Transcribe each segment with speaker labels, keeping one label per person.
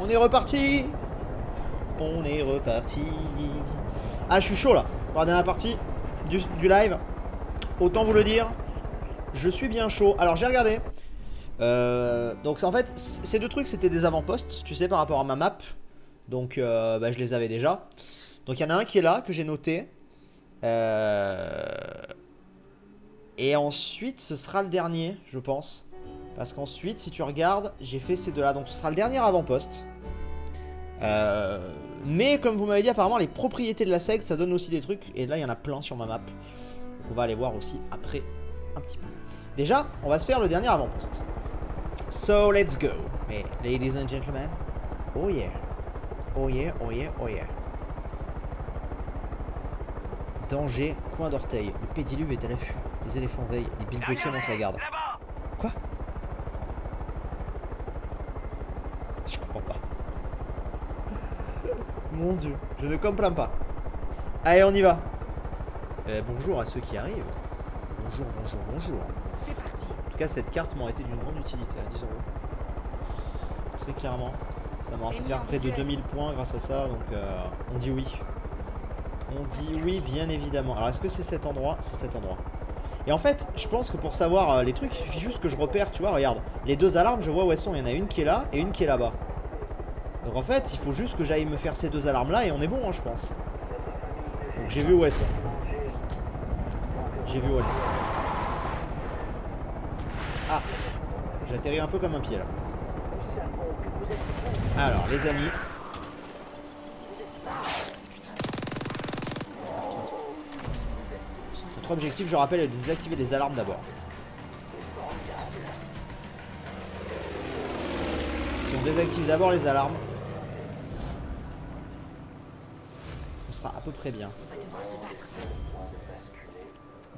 Speaker 1: On est reparti. On est reparti. Ah, je suis chaud là. Pour la dernière partie du live. Autant vous le dire. Je suis bien chaud. Alors, j'ai regardé. Donc, en fait, ces deux trucs, c'était des avant-postes, tu sais, par rapport à ma map. Donc, bah, je les avais déjà. Donc, il y en a un qui est là, que j'ai noté. Et ensuite, ce sera le dernier, je pense. Parce qu'ensuite, si tu regardes, j'ai fait ces deux-là. Donc, ce sera le dernier avant-poste. Mais comme vous m'avez dit, apparemment, les propriétés de la secte, ça donne aussi des trucs. Et là, il y en a plein sur ma map. Donc, on va aller voir aussi après un petit peu. Déjà, on va se faire le dernier avant-poste. So, let's go. Mais, ladies and gentlemen. Oh yeah. Oh yeah, oh yeah, oh yeah. Danger, coin d'orteil. Le pédiluve est à l'affût. Les éléphants veillent. Les bilbotiers montent la garde. Quoi? Je comprends pas. Mon dieu, je ne comprends pas. Allez, on y va. Bonjour à ceux qui arrivent. Bonjour, bonjour, bonjour.
Speaker 2: C'est parti.
Speaker 1: En tout cas, cette carte m'aurait été d'une grande utilité à 10 €. Très clairement. Ça m'aura fait faire près de 2000 points grâce à ça. Donc, on dit oui. On dit oui, bien évidemment. Alors, est-ce que c'est cet endroit? C'est cet endroit. Et en fait, je pense que pour savoir les trucs, il suffit juste que je repère, tu vois, regarde. Les deux alarmes, je vois où elles sont. Il y en a une qui est là et une qui est là-bas. Donc en fait, il faut juste que j'aille me faire ces deux alarmes-là et on est bon, hein, je pense. Donc j'ai vu où elles sont. J'ai vu où elles sont. Ah, j'atterris un peu comme un pied, là. Alors, les amis. Notre objectif, je rappelle, est de désactiver les alarmes d'abord. Si on désactive d'abord les alarmes, on sera à peu près bien.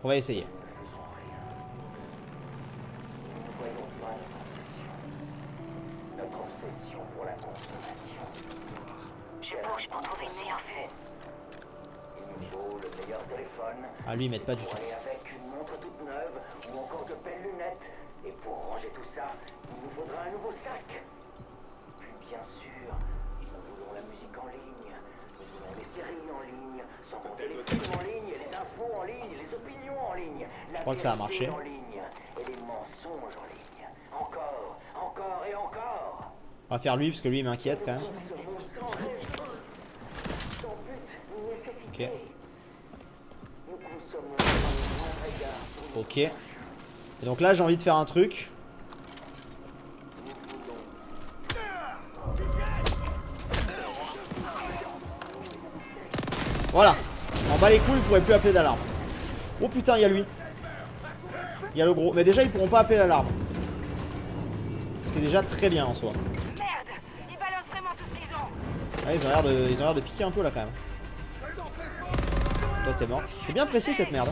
Speaker 1: On va essayer. Ah, lui, ils mettent pas du tout.
Speaker 3: Avec une montre toute neuve ou encore de belles lunettes. Et pour ranger tout ça, il nous faudra un nouveau sac. Puis bien sûr, nous voulons la musique en ligne, nous voulons les séries en ligne, sans compter les films en ligne, les infos en ligne, les opinions en ligne, la
Speaker 1: Je crois que ça a marché.
Speaker 3: en ligne et les mensonges en ligne. Encore, encore et encore.
Speaker 1: On va faire lui parce que lui il m'inquiète quand même. Ok. Ok. Et donc là j'ai envie de faire un truc. Voilà. En bas les couilles, ils pourraient plus appeler d'alarme. Oh putain, il y a lui. Il y a le gros. Mais déjà ils pourront pas appeler l'alarme. Ce qui est déjà très bien en soi.
Speaker 2: Merde, ils balancent vraiment tout ce qu'ils ont.
Speaker 1: Ah, ils ont l'air de piquer un peu là quand même. Toi t'es mort. C'est bien précis cette merde.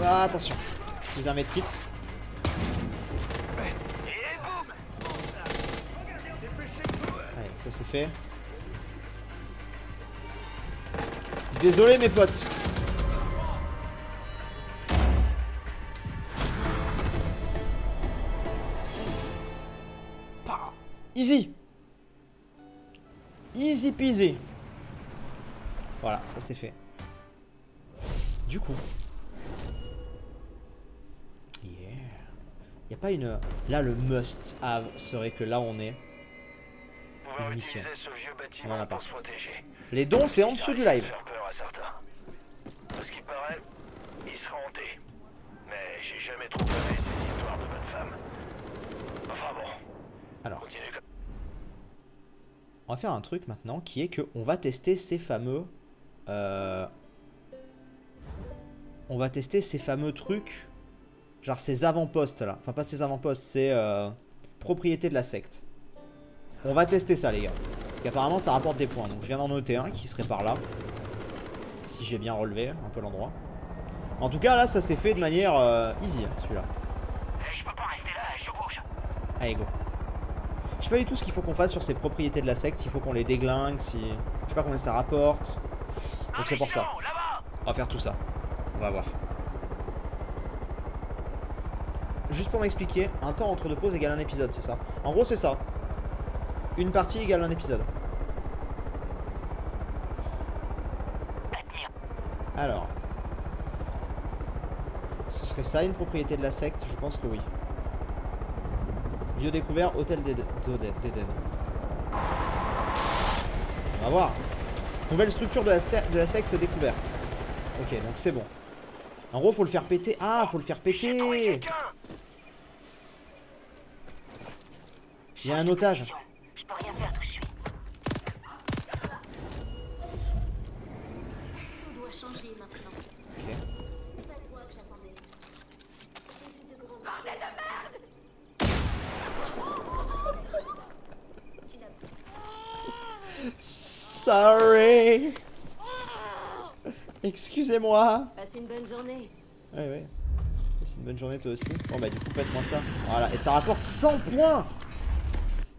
Speaker 1: Ah, attention. J'ai un medkit. Allez, ça c'est fait. Désolé mes potes. Easy. Easy peasy. Voilà, ça c'est fait. Du coup. Yeah. Y a pas une... Là le must have serait que là on est. Une mission. On en a pas. Les dons c'est en dessous du live. Alors. On va faire un truc maintenant qui est que on va tester ces fameux... on va tester ces fameux trucs. Genre ces avant-postes là. Enfin pas ces avant-postes, c'est propriété de la secte. On va tester ça les gars. Parce qu'apparemment ça rapporte des points. Donc je viens d'en noter un qui serait par là. Si j'ai bien relevé un peu l'endroit. En tout cas là ça s'est fait de manière easy celui-là.
Speaker 2: Je peux pas rester là, je bouge.
Speaker 1: Allez go. Je sais pas du tout ce qu'il faut qu'on fasse sur ces propriétés de la secte. S'il faut qu'on les déglingue, si... Je sais pas combien ça rapporte. Donc c'est pour ça. On va faire tout ça. On va voir. juste pour m'expliquer, un temps entre deux pauses égale un épisode, c'est ça? En gros, c'est ça. Une partie égale un épisode. Alors. Ce serait ça une propriété de la secte? Je pense que oui. Lieu découvert, hôtel d'Eden. On va voir. Nouvelle structure de la secte découverte. Ok, donc c'est bon. En gros, faut le faire péter. Ah, faut le faire péter. Il y a un otage.
Speaker 2: Je peux rien faire tout de suite.
Speaker 4: Tout doit changer maintenant.
Speaker 1: Ok.
Speaker 4: C'est pas toi que j'attendais. J'ai vu de grands
Speaker 2: Bordel de merde!
Speaker 4: Tu n'as
Speaker 1: Sorry. Excusez-moi.
Speaker 4: passé une bonne journée.
Speaker 1: Ouais, ouais. C'est une bonne journée toi aussi. Bon bah du coup pète-moi ça. Voilà, et ça rapporte 100 points.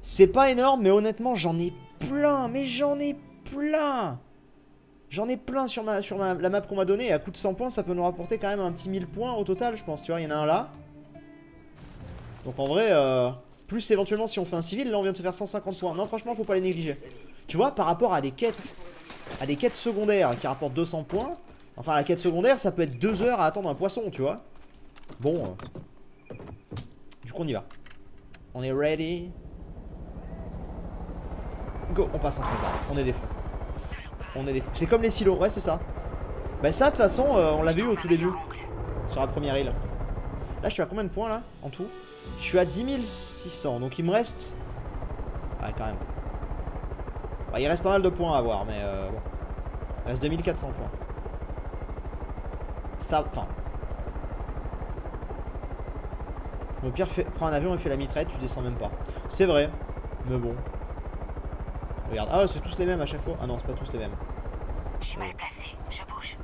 Speaker 1: C'est pas énorme, mais honnêtement j'en ai plein. Mais j'en ai plein. J'en ai plein sur la map qu'on m'a donnée. Et à coup de 100 points, ça peut nous rapporter quand même un petit 1000 points au total, je pense. Tu vois, il y en a un là. Donc en vrai, plus éventuellement si on fait un civil, là on vient de se faire 150 points. Non, franchement, faut pas les négliger. Tu vois, par rapport à des quêtes secondaires qui rapportent 200 points. Enfin, la quête secondaire, ça peut être 2 heures à attendre un poisson, tu vois. Bon. Du coup, on y va. On est ready. Go, on passe en trésor. On est des fous. On est des fous. C'est comme les silos, ouais, c'est ça. Bah ça, de toute façon, on l'avait eu au tout début. Sur la première île. Là, je suis à combien de points, là, en tout? Je suis à 10 600, donc il me reste... Ouais, quand même. Bah, il reste pas mal de points à avoir, mais bon. Il reste 2400 points. Ça, enfin... Au pire, prends un avion et fais la mitraille, tu descends même pas. C'est vrai, mais bon. Regarde, ah c'est tous les mêmes à chaque fois. Ah non, c'est pas tous les mêmes.
Speaker 2: Je suis mal placé, je bouge.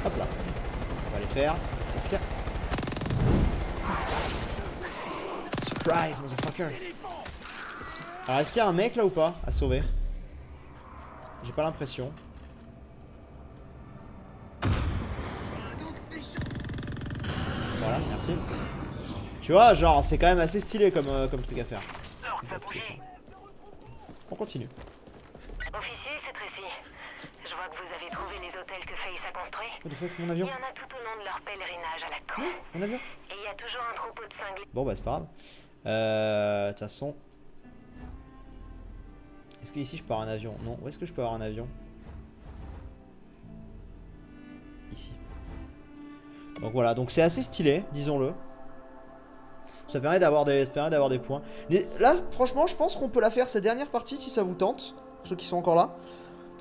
Speaker 1: Hop là. On va les faire. Est-ce qu'il y a... Surprise, motherfucker. Alors, est-ce qu'il y a un mec là ou pas à sauver? J'ai pas l'impression. Voilà, merci. Tu vois, genre, c'est quand même assez stylé comme truc à faire.
Speaker 2: Oh, ça bougeait.
Speaker 1: On continue.
Speaker 2: Officier, c'est Tracy. Je vois que vous avez trouvé les hôtels que Faith a construits.
Speaker 1: What the fuck, mon
Speaker 2: Il
Speaker 1: avion?
Speaker 2: y en a tout au long de leur pèlerinage à la camp.
Speaker 1: Non, mon avion.
Speaker 2: Et il y a toujours un troupeau de cinglés.
Speaker 1: Bon bah c'est pas grave. De toute façon. Est-ce que ici je peux avoir un avion? Non. Où est-ce que je peux avoir un avion? Ici. Donc voilà, donc c'est assez stylé, disons-le. Ça permet d'avoir des points. Là, franchement, je pense qu'on peut la faire cette dernière partie si ça vous tente. Pour ceux qui sont encore là.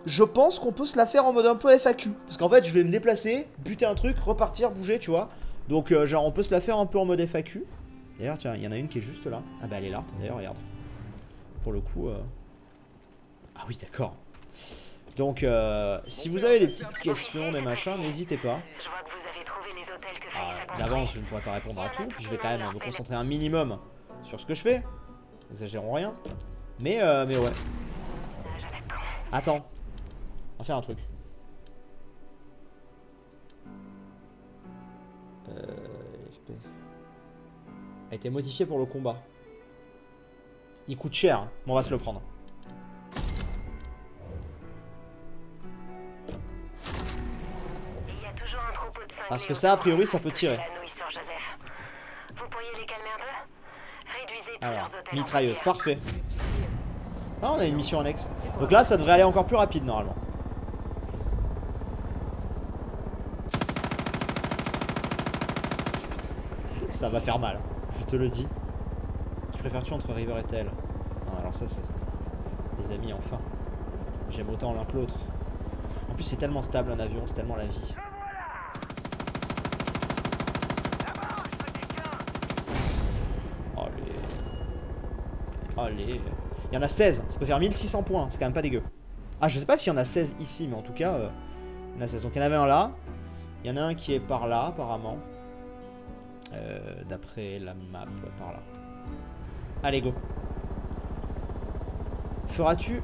Speaker 1: Je pense qu'on peut se la faire en mode un peu FAQ. Parce qu'en fait, je vais me déplacer, buter un truc, repartir, bouger, tu vois. Donc, genre, on peut se la faire un peu en mode FAQ. D'ailleurs, tiens, il y en a une qui est juste là. Ah bah, elle est là. D'ailleurs, regarde. Pour le coup... Ah oui, d'accord. Donc, si vous avez des petites questions, des machins, n'hésitez pas.
Speaker 2: Je vois que vous avez trouvé les hôtels que Faith a construits.
Speaker 1: D'avance, je ne pourrais pas répondre à tout. Puis je vais quand même me concentrer un minimum sur ce que je fais. N'exagérons rien. Mais ouais. Attends. On va faire un truc. A été modifié pour le combat. Il coûte cher, hein. Bon, on va se le prendre.
Speaker 2: Il y a toujours un troupeau de cinglés
Speaker 1: Parce que ça, a priori, ça peut tirer.
Speaker 2: la nouille sur Joseph. Vous pourriez les calmer un peu? Réduisez tous
Speaker 1: Alors,
Speaker 2: leurs hôtels en
Speaker 1: mitrailleuse,
Speaker 2: filière.
Speaker 1: parfait. Ah, on a une mission annexe. Donc là, ça devrait aller encore plus rapide, normalement. Ça va faire mal, je te le dis. Qui préfères-tu entre River et Tell? Ah, alors ça, c'est... Les amis, enfin. J'aime autant l'un que l'autre. En plus, c'est tellement stable un avion, c'est tellement la vie. Allez. Allez. Il y en a 16, ça peut faire 1600 points, c'est quand même pas dégueu. Ah, je sais pas s'il y en a 16 ici, mais en tout cas, il y en a 16. Donc il y en avait un là. Il y en a un qui est par là, apparemment. D'après la map, ouais, par là. Allez, go. Feras-tu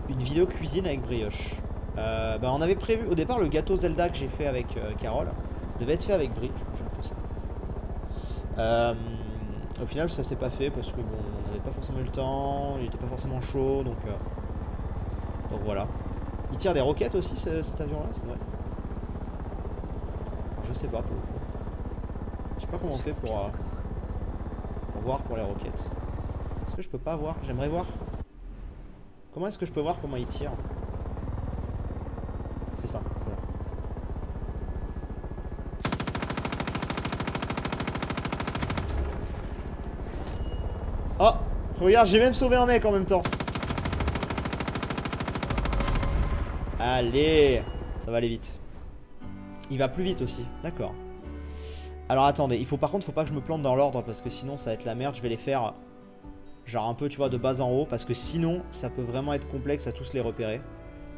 Speaker 1: une vidéo cuisine avec brioche? Bah, on avait prévu au départ le gâteau Zelda que j'ai fait avec Carole. Devait être fait avec brie. Je vais pousser. Au final, ça s'est pas fait parce que bon, on n'avait pas forcément eu le temps, il était pas forcément chaud, donc voilà. Il tire des roquettes aussi, cet avion-là, c'est vrai. Alors, je sais pas pour le coup. Je sais pas comment on fait pour voir pour les roquettes. Est-ce que je peux pas voir? J'aimerais voir. Comment est-ce que je peux voir comment il tire? C'est ça, c'est là. Oh! Regarde, j'ai même sauvé un mec en même temps. Allez! Ça va aller vite. Il va plus vite aussi, d'accord. Alors attendez, par contre, faut pas que je me plante dans l'ordre parce que sinon ça va être la merde. Je vais les faire genre un peu, tu vois, de bas en haut parce que sinon ça peut vraiment être complexe à tous les repérer.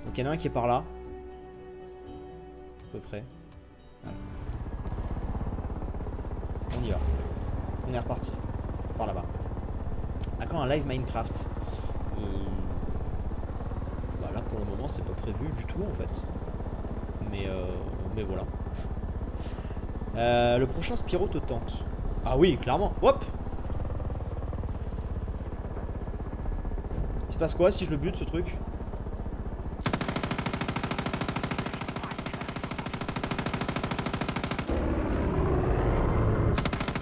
Speaker 1: Donc il y en a un qui est par là. À peu près. Voilà. On y va. On est reparti. Par là-bas. À quand un live Minecraft? Bah là pour le moment c'est pas prévu du tout en fait. Mais voilà. Le prochain Spyro te tente. Ah oui, clairement. Hop! Il se passe quoi si je le bute ce truc?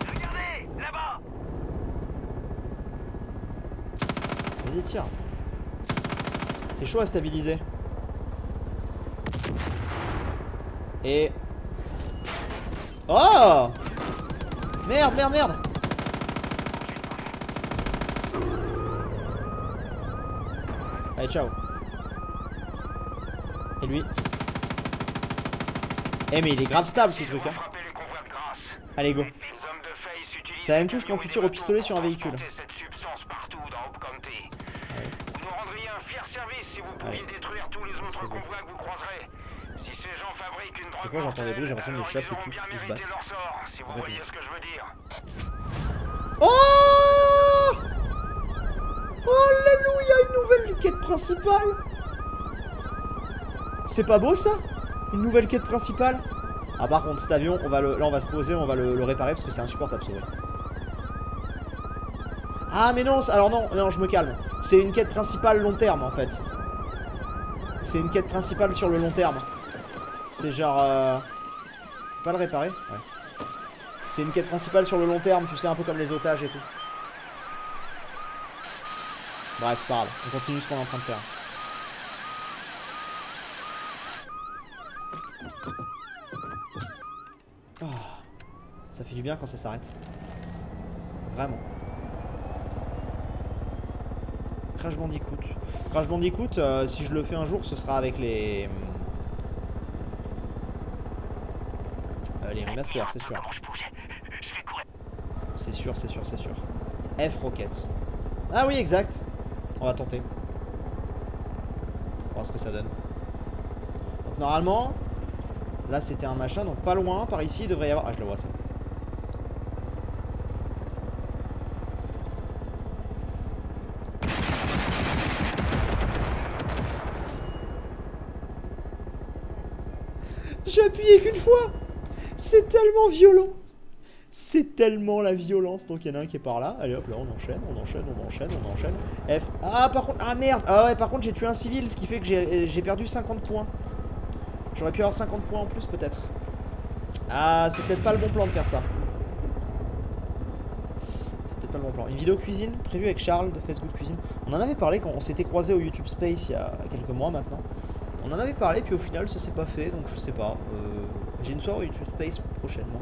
Speaker 3: Regardez, là-bas.
Speaker 1: Vas-y, tire. C'est chaud à stabiliser. Et... Oh! Merde, merde, merde! Allez, ciao. Et lui? Eh mais il est grave stable ce truc hein. Allez go. C'est la même touche quand tu tires au pistolet sur un véhicule. Des fois j'entends des bruits, j'ai l'impression que les chats c'est tout, ils se battent. En fait, oh! Oh alléluia, une nouvelle quête principale. C'est pas beau ça? Une nouvelle quête principale? Ah par contre cet avion, là on va se poser, on va le réparer parce que c'est insupportable ce bruit. Ah mais non, alors non, je me calme. C'est une quête principale long terme en fait. C'est une quête principale sur le long terme. C'est genre... Pas le réparer? Ouais. C'est une quête principale sur le long terme, tu sais, un peu comme les otages et tout. Bref, c'est pas grave, on continue ce qu'on est en train de faire. Oh, ça fait du bien quand ça s'arrête. Vraiment. Crash Bandicoot. Crash Bandicoot, si je le fais un jour, ce sera avec les remasters, c'est sûr. C'est sûr, c'est sûr, c'est sûr. F Rocket. Ah oui, exact. On va tenter. On va voir ce que ça donne. Donc normalement, là c'était un machin, donc pas loin, par ici il devrait y avoir... Ah je le vois ça. J'ai appuyé qu'une fois. C'est tellement violent. C'est tellement la violence. Donc il y en a un qui est par là. Allez hop là, on enchaîne, on enchaîne, on enchaîne, on enchaîne. F. Ah par contre, ah merde. Ah ouais, par contre j'ai tué un civil, ce qui fait que j'ai perdu 50 points. J'aurais pu avoir 50 points en plus peut-être. Ah, c'est peut-être pas le bon plan de faire ça. C'est peut-être pas le bon plan. Une vidéo cuisine prévue avec Charles de Facebook Cuisine. On en avait parlé quand on s'était croisé au YouTube Space il y a quelques mois maintenant. On en avait parlé, puis au final ça s'est pas fait, donc je sais pas. J'ai une soirée au YouTube Space prochainement.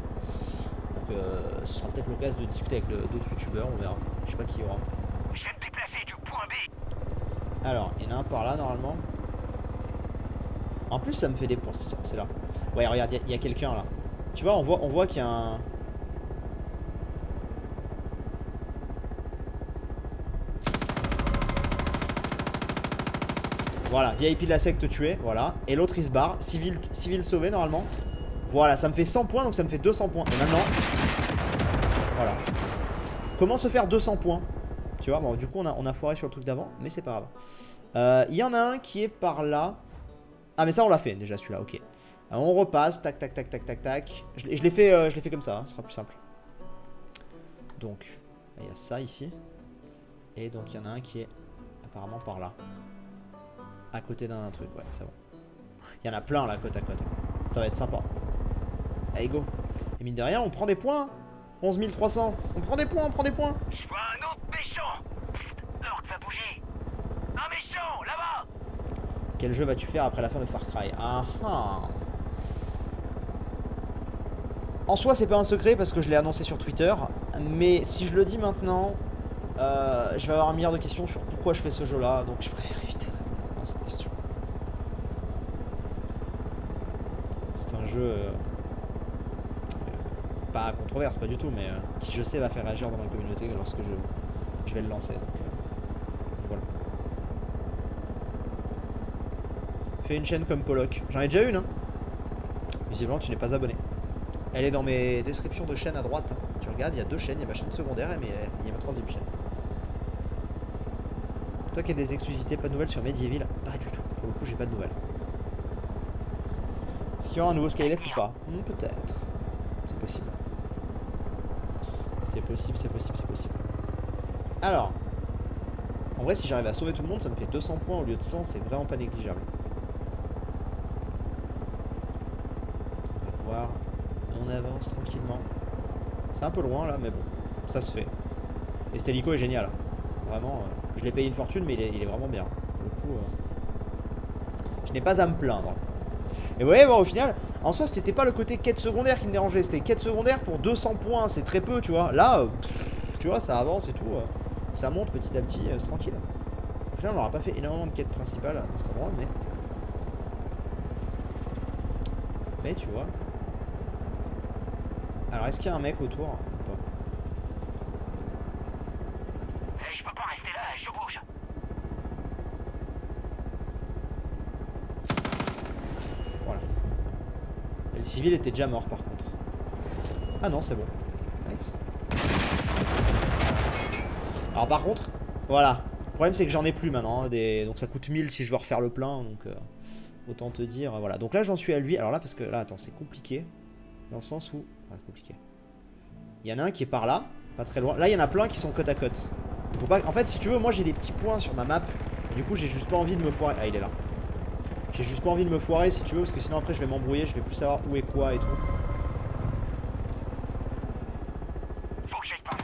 Speaker 1: Donc ce sera peut-être l'occasion de discuter avec d'autres youtubeurs, on verra. Je sais pas qui y aura.
Speaker 3: Je vais me déplacer du point B.
Speaker 1: Alors, il y en a un par là normalement. En plus ça me fait des points, c'est là. Ouais, regarde, il y a quelqu'un là. Tu vois, on voit qu'il y a un... Voilà, VIP de la secte tué, voilà. Et l'autre il se barre, civil sauvé normalement. Voilà, ça me fait 100 points, donc ça me fait 200 points. Et maintenant, voilà. Comment se faire 200 points? Tu vois, bon, du coup on a foiré sur le truc d'avant, mais c'est pas grave. Il y en a un qui est par là. Ah mais ça on l'a fait déjà celui-là, ok. On repasse, tac tac tac tac tac tac. Je l'ai fait comme ça, hein, ce sera plus simple. Donc, il y a ça ici. Et donc, il y en a un qui est apparemment par là. À côté d'un truc, ouais, c'est bon. Il y en a plein là, côte à côte. Ça va être sympa. Allez, go. Et mine de rien, on prend des points. 11 300. On prend des points, on prend des points.
Speaker 3: Je vois un autre méchant. Orc va bouger. Un méchant, là-bas.
Speaker 1: Quel jeu vas-tu faire après la fin de Far Cry? Ah ah. En soi, c'est pas un secret parce que je l'ai annoncé sur Twitter. Mais si je le dis maintenant, je vais avoir un milliard de questions sur pourquoi je fais ce jeu-là. Donc je préfère éviter de répondre à cette question. C'est un jeu... pas controverse, pas du tout, mais qui je sais va faire réagir dans ma communauté lorsque je vais le lancer. Donc, voilà. Fais une chaîne comme Pollock. J'en ai déjà une, hein. Visiblement, tu n'es pas abonné. Elle est dans mes descriptions de chaîne à droite. Hein. Tu regardes, il y a 2 chaînes. Il y a ma chaîne secondaire et il y a ma 3e chaîne. Toi qui as des exclusivités, pas de nouvelles sur Medieval? Pas du tout. Pour le coup, j'ai pas de nouvelles. Est-ce qu'il y aura un nouveau Skylet ou pas? Peut-être. C'est possible. C'est possible, c'est possible, c'est possible. Alors. En vrai, si j'arrive à sauver tout le monde, ça me fait 200 points au lieu de 100. C'est vraiment pas négligeable. On va voir. On avance tranquillement. C'est un peu loin là, mais bon. Ça se fait. Et cet hélico est génial. Vraiment, je l'ai payé une fortune, mais il est vraiment bien. Pour le coup, je n'ai pas à me plaindre. Et vous voyez, bon, au final, en soi, c'était pas le côté quête secondaire qui me dérangeait. C'était quête secondaire pour 200 points. C'est très peu, tu vois. Là, tu vois, ça avance et tout. Ça monte petit à petit, c'est tranquille. Au final, on n'aura pas fait énormément de quêtes principales dans cet endroit, mais... Mais tu vois... Alors, est-ce qu'il y a un mec autour ou pas?
Speaker 3: Je peux pas rester là, je bouge.
Speaker 1: Voilà. Et le civil était déjà mort par contre. Ah non, c'est bon. Nice. Alors par contre, voilà. Le problème c'est que j'en ai plus maintenant. Hein, donc ça coûte 1000 si je veux refaire le plein. Donc autant te dire. Voilà. Donc là j'en suis à lui. Alors là parce que là attends c'est compliqué. Dans le sens où... Ah, c'est compliqué. Il y en a un qui est par là. Pas très loin. Là il y en a plein qui sont côte à côte. Faut pas... En fait si tu veux moi j'ai des petits points sur ma map. Du coup j'ai juste pas envie de me foirer. Ah il est là. J'ai juste pas envie de me foirer si tu veux. Parce que sinon après je vais m'embrouiller. Je vais plus savoir où est quoi et tout.
Speaker 3: Faut que j'aille par là.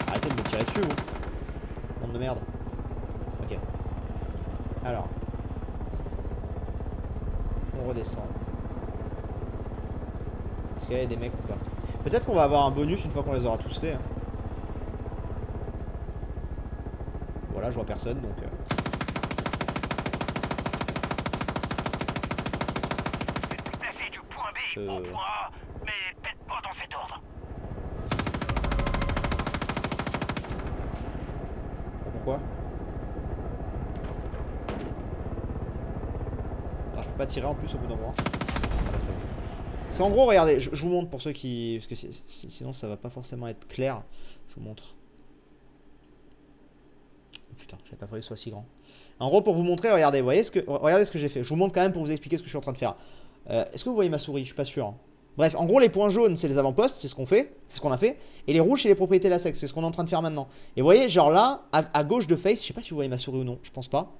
Speaker 1: Arrêtez de me tirer dessus vous. Bande de merde. Ok. Alors. On redescend. Est-ce qu'il y a des mecs ou pas? Peut-être qu'on va avoir un bonus une fois qu'on les aura tous fait. Hein. Voilà, je vois personne donc...
Speaker 3: Déplacer du point B au point A, mais peut-être pas dans cet ordre.
Speaker 1: Pourquoi? Attends, je peux pas tirer en plus au bout d'un moment. Ah bah c'est bon. C'est en gros, regardez, je vous montre pour ceux qui... Parce que sinon ça va pas forcément être clair. Je vous montre. Oh, putain, j'avais pas prévu que ce soit si grand. En gros, pour vous montrer, regardez, vous voyez regardez ce que j'ai fait. Je vous montre quand même pour vous expliquer ce que je suis en train de faire. Est-ce que vous voyez ma souris? Je suis pas sûr. Hein. Bref, en gros, les points jaunes, c'est les avant-postes, c'est ce qu'on fait, c'est ce qu'on a fait. Et les rouges, c'est les propriétés la sexe, c'est ce qu'on est en train de faire maintenant. Et vous voyez, genre là, à gauche de Face, je sais pas si vous voyez ma souris ou non, je pense pas.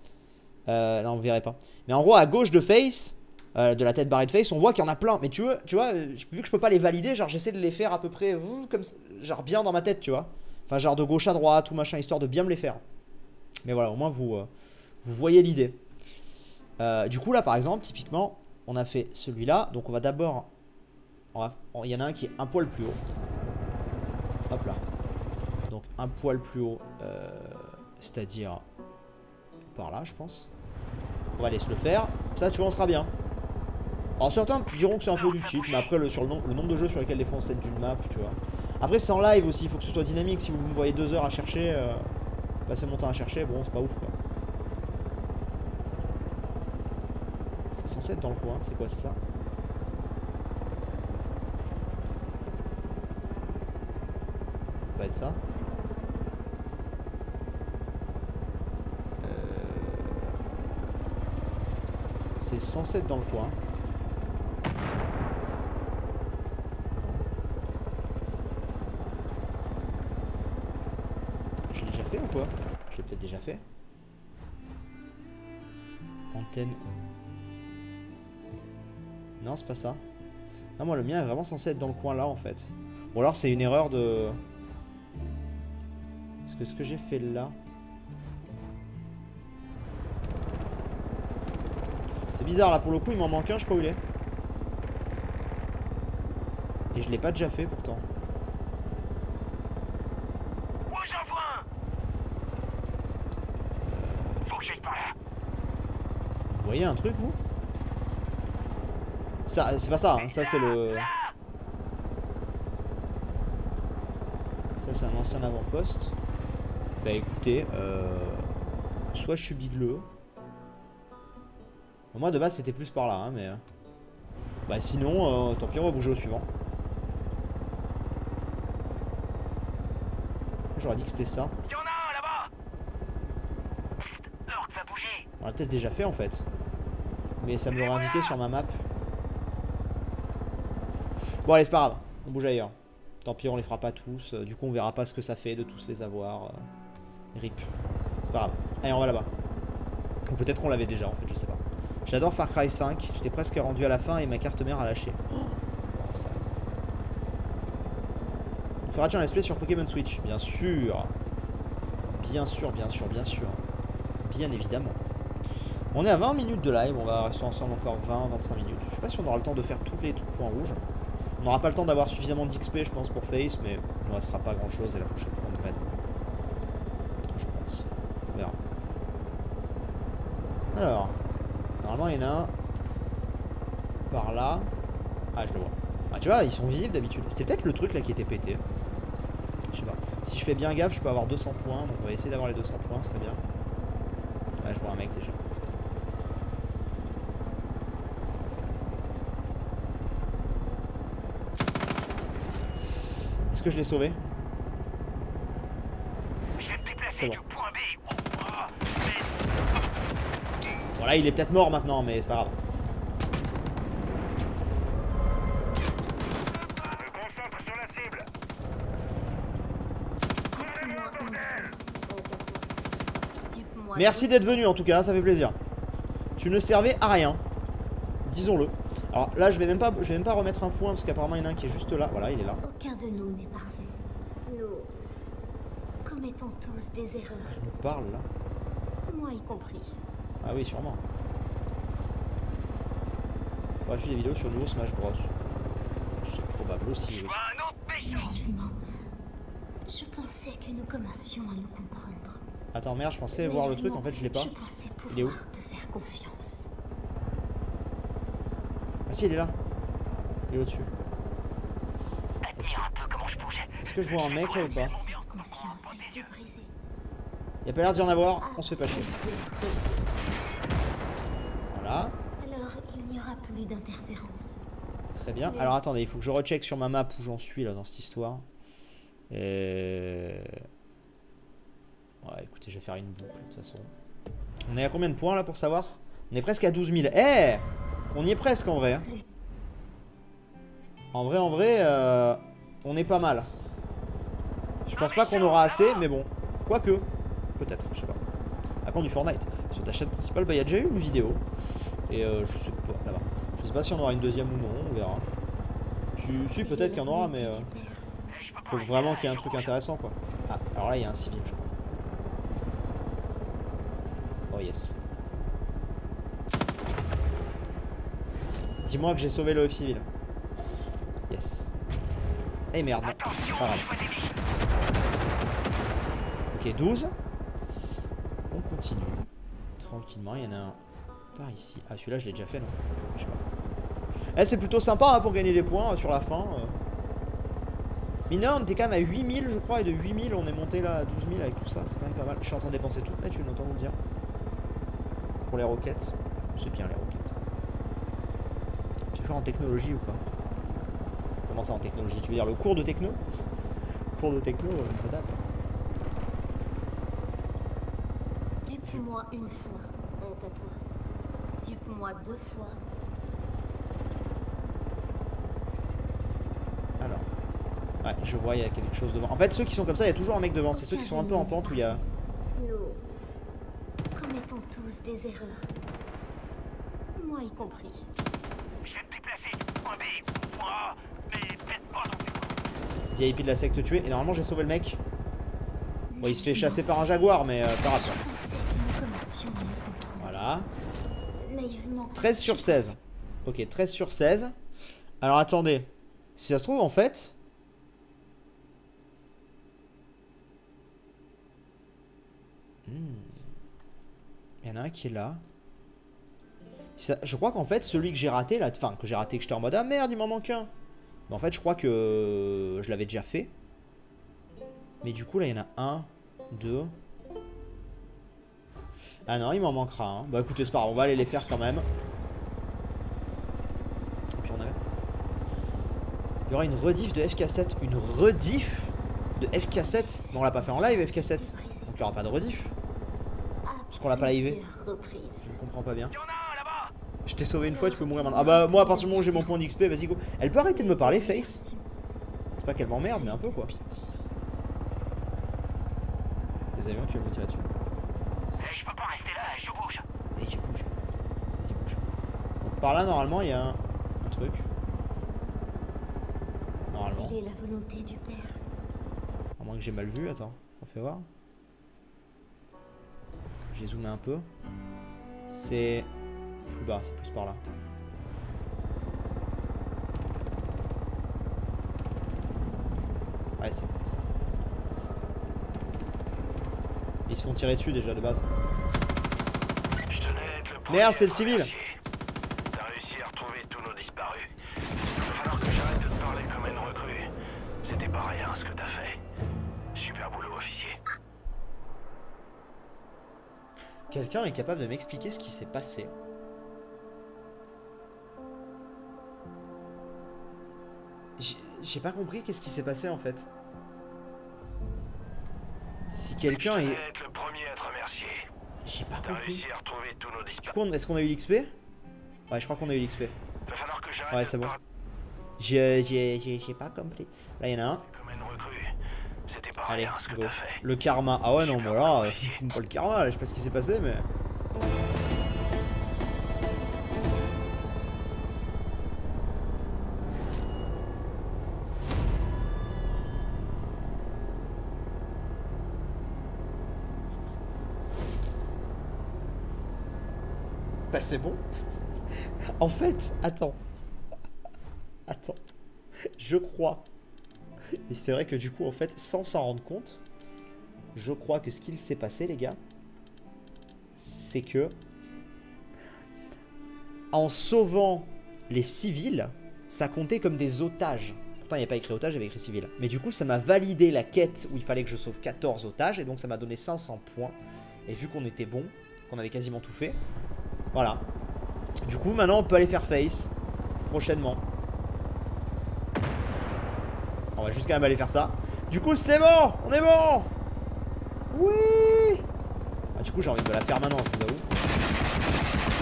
Speaker 1: Non, vous verrez pas. Mais en gros, à gauche de Face, de la tête barrée de Face, on voit qu'il y en a plein. Mais tu vois, vu que je peux pas les valider, genre j'essaie de les faire à peu près, comme genre bien dans ma tête, tu vois. Enfin, genre de gauche à droite, ou machin, histoire de bien me les faire. Mais voilà, au moins vous voyez l'idée. Du coup, là, par exemple, typiquement, on a fait celui-là. Donc, on va d'abord... Il y en a un qui est un poil plus haut. Hop là. Donc, un poil plus haut, c'est-à-dire par là, je pense. On va aller se le faire. Ça, tu vois, on sera bien. Alors, certains diront que c'est un peu du cheat, mais après, sur le nombre de jeux sur lesquels des fois on set d'une map, tu vois. Après, c'est en live aussi, il faut que ce soit dynamique. Si vous me voyez 2 heures à chercher, passer mon temps à chercher, bon, c'est pas ouf, quoi. C'est censé être dans le coin, c'est quoi, c'est ça? Ça va être ça. C'est censé être dans le coin. fait ou quoi? Je l'ai peut-être déjà fait. Antenne. Non, c'est pas ça. Non, moi le mien est vraiment censé être dans le coin là en fait. Ou alors c'est une erreur de... Est-ce que ce que j'ai fait là... C'est bizarre là pour le coup, il m'en manque un, je sais pas où il est. Et je l'ai pas déjà fait pourtant.
Speaker 3: Moi j'en vois un. Faut que j'aille par là.
Speaker 1: Vous voyez un truc vous? Ça, c'est pas ça, hein. Ça c'est le... Ça c'est un ancien avant-poste. Bah écoutez, soit je suis bigleux. Moi de base c'était plus par là, hein, mais... Bah sinon, tant pis, on va bouger au suivant. J'aurais dit que c'était ça.
Speaker 3: Y'en a un là-bas. L'orque va bouger.
Speaker 1: On l'a peut-être déjà fait en fait. Mais ça me l'aurait indiqué sur ma map. Bon allez, c'est pas grave, on bouge ailleurs. Tant pis, on les fera pas tous. Du coup on verra pas ce que ça fait de tous les avoir. RIP. C'est pas grave. Allez, on va là-bas. Ou peut-être qu'on l'avait déjà en fait, je sais pas. J'adore Far Cry 5. J'étais presque rendu à la fin et ma carte mère a lâché. Oh, ça. On fera-t-il un let's play sur Pokémon Switch? Bien sûr. Bien sûr, bien sûr, bien sûr. Bien évidemment. On est à 20 minutes de live. On va rester ensemble encore 20-25 minutes. Je sais pas si on aura le temps de faire tous les points rouges. On n'aura pas le temps d'avoir suffisamment d'XP je pense pour Face, mais il ne restera pas grand chose et la prochaine fois on devrait être... Je pense. On verra. Alors, normalement il y en a un par là. Ah je le vois. Ah tu vois, ils sont visibles d'habitude. C'était peut-être le truc là qui était pété. Je sais pas. Si je fais bien gaffe, je peux avoir 200 points, donc on va essayer d'avoir les 200 points, ce serait bien. Ah je vois un mec déjà. Est-ce que je l'ai sauvé? C'est bon. Voilà, il est peut-être mort maintenant, mais c'est pas grave. Merci d'être venu en tout cas, ça fait plaisir. Tu ne servais à rien. Disons-le. Alors là, je vais même pas remettre un point parce qu'apparemment il y en a un qui est juste là. Voilà, il est là.
Speaker 4: Aucun de nous n'est parfait. Nous commettons tous des erreurs.
Speaker 1: Il me parle là.
Speaker 4: Moi y compris.
Speaker 1: Ah oui, sûrement. Faudra suivre des vidéos sur le nouveau Smash Bros. C'est probable aussi, oui.
Speaker 4: Naïvement, je pensais que nous commencions à nous comprendre.
Speaker 1: Attends, merde, je pensais voir le truc, en fait je l'ai pas.
Speaker 4: Je pensais
Speaker 1: Il est où?
Speaker 4: pouvoir te faire confiance.
Speaker 1: Ah si, il est là. Il est au-dessus.
Speaker 3: Dire un peu comment je bouge.
Speaker 1: Est-ce que je vois un mec là ou pas?
Speaker 4: Cette confiance a été brisée.
Speaker 1: Il y a pas l'air d'y en avoir, on se fait pas chier. Voilà.
Speaker 4: Alors il n'y aura plus d'interférence.
Speaker 1: Très bien. Alors attendez, il faut que je recheck sur ma map où j'en suis là dans cette histoire. Et... Ouais, écoutez, je vais faire une boucle de toute façon. On est à combien de points là pour savoir? On est presque à 12 000. Eh, on y est presque en vrai. Hein. En vrai, on est pas mal. Je pense pas qu'on aura assez, mais bon. Quoique, peut-être, je sais pas. À quand du Fortnite? Sur ta chaîne principale, bah il y a déjà eu une vidéo. Et je sais pas, là-bas. Je sais pas si on aura une deuxième ou non, on verra. Si peut-être qu'il y en aura, mais faut vraiment qu'il y ait un truc intéressant quoi. Ah, alors là il y a un civil, je crois. Oh yes. Dis-moi que j'ai sauvé le civil. Yes. Eh merde, non. Pas grave. Ok, 12. On continue. Tranquillement, il y en a un par ici. Ah, celui-là, je l'ai déjà fait, non? Je sais pas. Eh, c'est plutôt sympa hein, pour gagner des points sur la fin. Mineur, on était quand même à 8000, je crois, et de 8000, on est monté là à 12 000 avec tout ça. C'est quand même pas mal. Je suis en train de dépenser tout. Eh, tu l'entends nous le dire? Pour les roquettes. C'est bien, les roquettes. Tu veux faire en technologie ou pas? Comment ça en technologie? Tu veux dire le cours de techno? Le cours de techno, ça date.
Speaker 4: Dupe-moi une fois, honte à toi. Dupe-moi 2 fois.
Speaker 1: Alors. Ouais, je vois, il y a quelque chose devant. En fait, ceux qui sont comme ça, il y a toujours un mec devant. C'est ceux qui sont un peu en pente où il y a...
Speaker 4: Nous commettons tous des erreurs. Moi y compris.
Speaker 3: Je vais me déplacer. Point B, point A, mais peut-être pas non plus.
Speaker 1: VIP de la secte tué. Et normalement, j'ai sauvé le mec. Bon, il se fait chasser par un jaguar, mais pas grave ça. Voilà. 13 sur 16. Ok, 13 sur 16. Alors attendez. Si ça se trouve, en fait... Il y en a un qui est là. Je crois qu'en fait, celui que j'ai raté, là, enfin, que j'ai raté, que j'étais en mode, ah merde, il m'en manque un. Mais en fait, je crois que je l'avais déjà fait. Mais du coup, là, il y en a un, deux. Ah non, il m'en manquera un. Bah écoutez, c'est pas grave, on va aller les faire quand même. Et puis on avait... Il y aura une rediff de FK7. Une rediff de FK7. Mais on l'a pas fait en live, FK7. Donc il n'y aura pas de rediff. Parce qu'on l'a pas livé. Je ne comprends pas bien. Je t'ai sauvé une fois, tu peux mourir maintenant. Ah bah moi à partir du moment où j'ai mon point d'XP, vas-y go. Elle peut arrêter de me parler, Face. C'est pas qu'elle m'emmerde, mais un peu quoi. Les avions qui veulent me tirer dessus.
Speaker 3: Je peux pas rester là, je bouge.
Speaker 1: Et je bouge. Vas-y bouge. Donc par là normalement il y a un truc. Normalement.
Speaker 4: Quelle est la volonté du père?
Speaker 1: À moins que j'ai mal vu, attends, on fait voir. J'ai zoomé un peu. C'est plus bas, c'est plus par là. Ouais, c'est bon. Ils se font tirer dessus déjà de base. Merde, c'est le civil.
Speaker 3: T'as réussi à retrouver tous nos disparus. Il va falloir que j'arrête de te parler comme une recrue. C'était pas rien ce que t'as fait. Super boulot, officier.
Speaker 1: Quelqu'un est capable de m'expliquer ce qui s'est passé? J'ai pas compris qu'est-ce qui s'est passé en fait. Si quelqu'un est...
Speaker 3: être le premier à te remercier.
Speaker 1: J'ai pas
Speaker 3: T'as
Speaker 1: compris.
Speaker 3: réussi à retrouver tous nos disparus.
Speaker 1: Du coup, est-ce qu'on a eu l'XP? Ouais, je crois qu'on a eu l'XP.
Speaker 3: Va falloir que j'arrête
Speaker 1: Ouais,
Speaker 3: de
Speaker 1: c'est
Speaker 3: te
Speaker 1: bon.
Speaker 3: parler
Speaker 1: J'ai pas compris. Là, il y en a un.
Speaker 3: comme une recrue. C'était pas
Speaker 1: Allez,
Speaker 3: rien ce que
Speaker 1: go.
Speaker 3: t'as fait.
Speaker 1: Le karma. Ah ouais, non, mais là, pas le karma, là, je sais pas ce qui s'est passé, mais... Bah c'est bon. En fait, attends. Attends. Je crois. Et c'est vrai que du coup, en fait, sans s'en rendre compte, je crois que ce qu'il s'est passé, les gars, c'est que en sauvant les civils, ça comptait comme des otages. Pourtant, il n'y a pas écrit otage, il y avait écrit civil. Mais du coup, ça m'a validé la quête où il fallait que je sauve 14 otages. Et donc, ça m'a donné 500 points. Et vu qu'on était bon, qu'on avait quasiment tout fait, voilà. Du coup, maintenant, on peut aller faire face. Prochainement. On va juste quand même aller faire ça. Du coup, c'est bon. On est bon. Oui. Ah, du coup, j'ai envie de la faire maintenant, je vous avoue.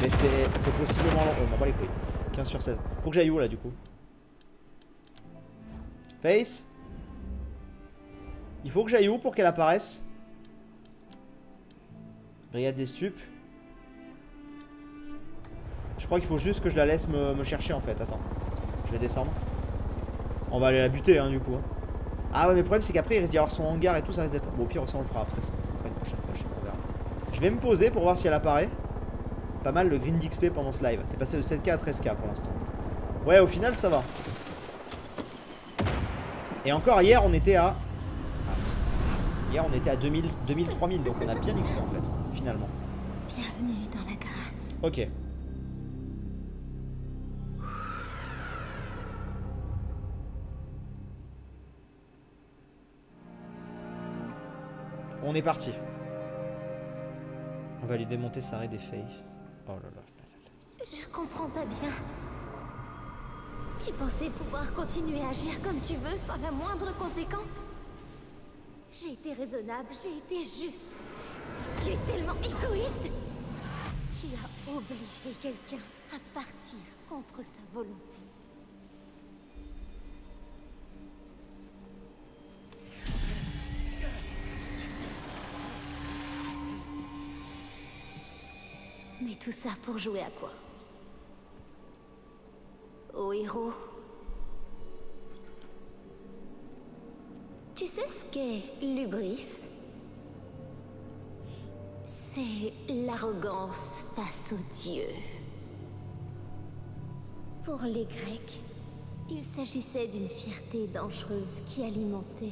Speaker 1: Mais c'est possiblement long. On m'en bat les couilles. 15 sur 16. Faut que j'aille où, là, du coup? Face. Il faut que j'aille où pour qu'elle apparaisse? Brigade des stupes. Je crois qu'il faut juste que je la laisse me chercher en fait. Attends. Je vais descendre. On va aller la buter hein, du coup. Ah ouais mais le problème c'est qu'après il risque d'y avoir son hangar et tout. Ça risque d'être... Bon au pire ça on le fera après. Ça. On le fera une prochaine fois. Je sais pas, on verra. Je vais me poser pour voir si elle apparaît. Pas mal le green d'XP pendant ce live. T'es passé de 7K à 13K pour l'instant. Ouais au final ça va. Et encore hier on était à... Ah ça. Hier on était à 2000, 3000. Donc on a bien XP en fait. Finalement.
Speaker 4: Bienvenue dans la grâce.
Speaker 1: Ok. On est parti. On va lui démonter sa raid des faces. Oh là là.
Speaker 4: Je comprends pas bien. Tu pensais pouvoir continuer à agir comme tu veux sans la moindre conséquence? J'ai été raisonnable, j'ai été juste. Tu es tellement égoïste. Tu as obligé quelqu'un à partir contre sa volonté. Mais tout ça pour jouer à quoi? Au héros. Tu sais ce qu'est l'hubris? C'est l'arrogance face aux dieux. Pour les Grecs, il s'agissait d'une fierté dangereuse qui alimentait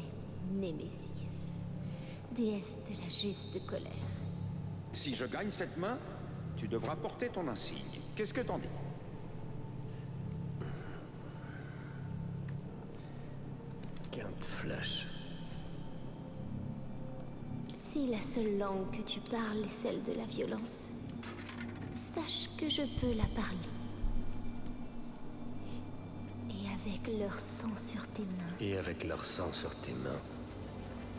Speaker 4: Némésis, déesse de la juste colère.
Speaker 5: Si je gagne cette main, tu devras porter ton insigne. Qu'est-ce que t'en dis?
Speaker 6: Quinte flash.
Speaker 4: Si la seule langue que tu parles est celle de la violence, sache que je peux la parler. Et avec leur sang sur tes mains,
Speaker 6: Et avec leur sang sur tes mains,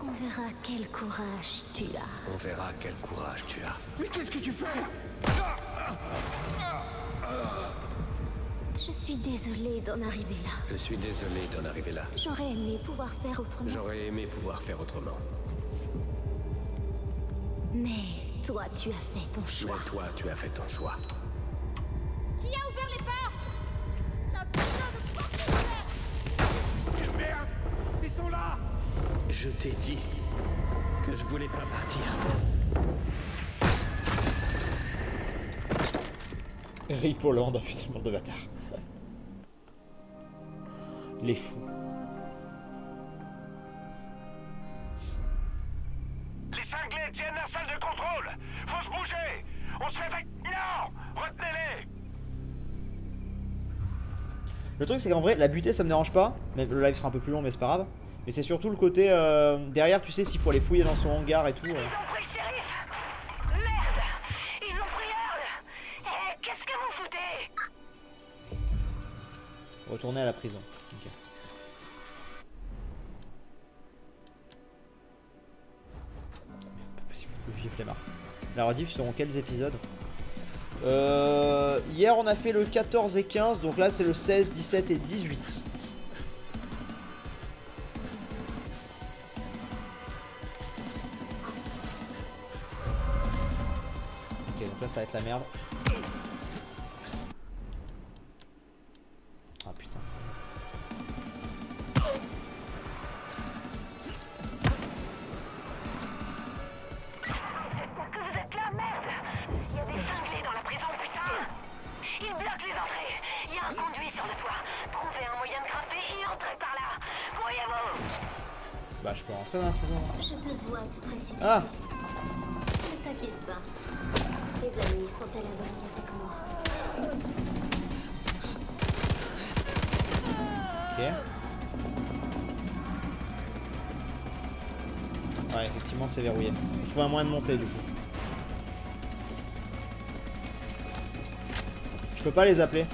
Speaker 4: on verra quel courage tu as.
Speaker 6: on verra quel courage tu as.
Speaker 5: Mais qu'est-ce que tu fais?
Speaker 4: Je suis désolée d'en arriver là.
Speaker 6: Je suis désolé d'en arriver là.
Speaker 4: J'aurais aimé pouvoir faire autrement.
Speaker 6: J'aurais aimé pouvoir faire autrement.
Speaker 4: Mais toi, tu as fait ton choix.
Speaker 6: Mais toi, tu as fait ton choix.
Speaker 4: Qui a ouvert les portes? La putain de porte ouverte!
Speaker 5: Merde! Ils sont là!
Speaker 6: Je t'ai dit que je voulais pas partir.
Speaker 1: Rip Holland, putain, bande de bâtard. Les fous.
Speaker 5: Les cinglés tiennent la salle de contrôle! Faut se bouger! On se fait avec... Non! Retenez-les!
Speaker 1: Le truc c'est qu'en vrai la butée ça me dérange pas, mais le live sera un peu plus long mais c'est pas grave. Mais c'est surtout le côté derrière, tu sais, s'il faut aller fouiller dans son hangar et tout.
Speaker 2: Ils ont pris le shérif! Merde! Ils ont pris Earl! Eh, qu'est-ce que vous foutez?
Speaker 1: Retourner à la prison. Ok. Merde, pas possible. Le vieux flemmard. La rediff seront quels épisodes? Hier on a fait le 14 et 15, donc là c'est le 16, 17 et 18. Ok, donc là ça va être la merde. Ah putain.
Speaker 2: Pourquoi vous êtes là, merde? Il y a des cinglés dans la prison, putain! Ils bloquent les entrées! Il y a un conduit sur le toit! Trouvez un moyen de grimper et entrez par là! Voyez-vous!
Speaker 1: Bah je peux rentrer dans la prison.
Speaker 4: Je te vois te précipiter.
Speaker 1: Ah!
Speaker 4: Ne t'inquiète pas. Tes amis sont à l'abri avec moi.
Speaker 1: Ok. Ouais, effectivement, c'est verrouillé. Je vois un moyen de monter du coup. Je peux pas les appeler.